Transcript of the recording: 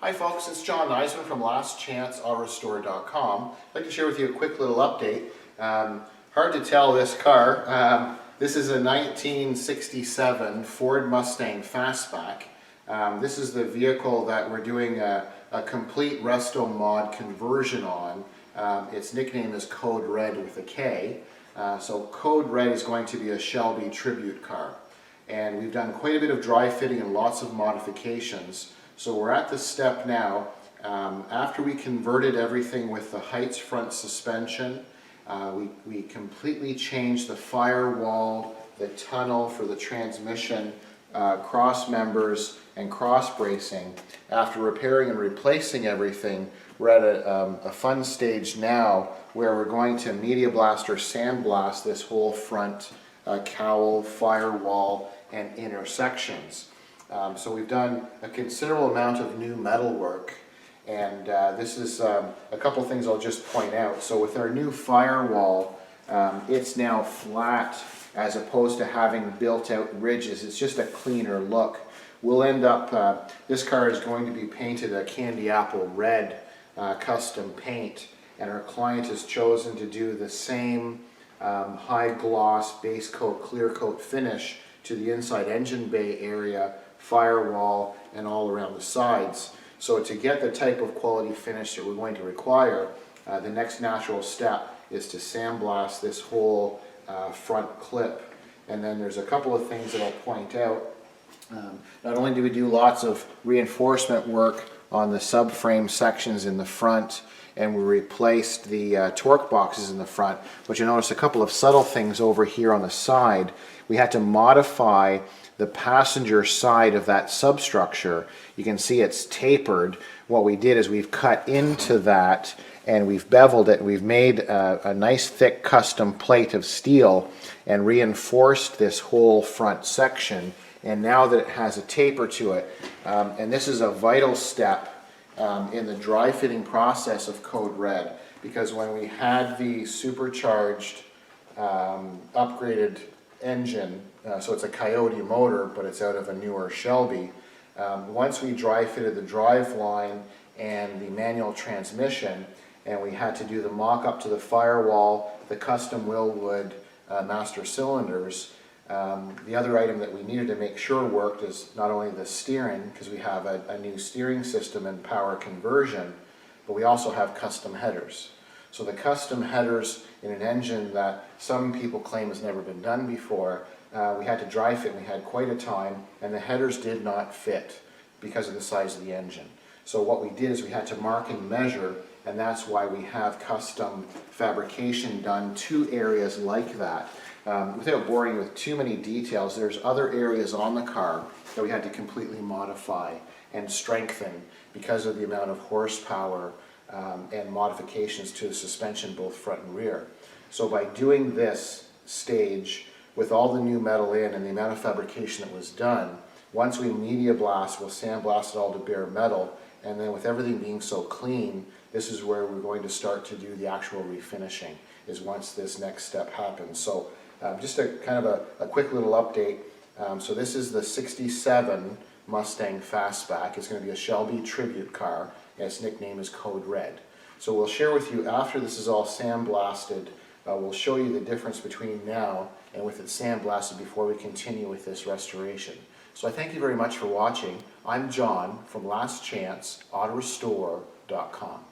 Hi folks, it's John Nizman from lastchanceautorestore.com. I'd like to share with you a quick little update. Hard to tell this car. This is a 1967 Ford Mustang Fastback. This is the vehicle that we're doing a complete resto mod conversion on. Its nickname is Kode Red with a K. So Kode Red is going to be a Shelby tribute car. And we've done quite a bit of dry fitting and lots of modifications. So we're at the step now, after we converted everything with the Heights front suspension, we completely changed the firewall, the tunnel for the transmission, cross members and cross bracing. After repairing and replacing everything, we're at a fun stage now where we're going to media blast or sandblast this whole front cowl, firewall and intersections. So we've done a considerable amount of new metal work, and this is a couple things I'll just point out. So with our new firewall, it's now flat as opposed to having built out ridges. It's just a cleaner look. We'll end up, this car is going to be painted a candy apple red custom paint, and our client has chosen to do the same high gloss base coat, clear coat finish to the inside engine bay area, firewall, and all around the sides. So to get the type of quality finish that we're going to require, the next natural step is to sandblast this whole front clip. And then there's a couple of things that I'll point out. Not only do we do lots of reinforcement work on the subframe sections in the front, and we replaced the torque boxes in the front, but you notice a couple of subtle things over here on the side. We had to modify the passenger side of that substructure. You can see it's tapered. What we did is we've cut into that and we've beveled it. We've made a nice thick custom plate of steel and reinforced this whole front section. And now that it has a taper to it, and this is a vital step in the dry fitting process of Kode Red, because when we had the supercharged upgraded engine, so it's a Coyote motor, but it's out of a newer Shelby. Once we dry fitted the drive line and the manual transmission, and we had to do the mock-up to the firewall, the custom Willwood master cylinders, the other item that we needed to make sure worked is not only the steering, because we have a new steering system and power conversion, but we also have custom headers. So the custom headers in an engine that some people claim has never been done before, we had to dry fit, and we had quite a time, and the headers did not fit because of the size of the engine. So what we did is we had to mark and measure, and that's why we have custom fabrication done to areas like that. Without boring you with too many details, there's other areas on the car that we had to completely modify and strengthen because of the amount of horsepower and modifications to the suspension, both front and rear. So by doing this stage with all the new metal in and the amount of fabrication that was done, once we media blast, we'll sandblast it all to bare metal, and then with everything being so clean, this is where we're going to start to do the actual refinishing, is once this next step happens. So just a kind of a quick little update. So this is the 67 Mustang Fastback. It's going to be a Shelby tribute car, and its nickname is Kode Red. So we'll share with you after this is all sandblasted. We'll show you the difference between now and with it sandblasted before we continue with this restoration. So I thank you very much for watching. I'm John from lastchanceautorestore.com.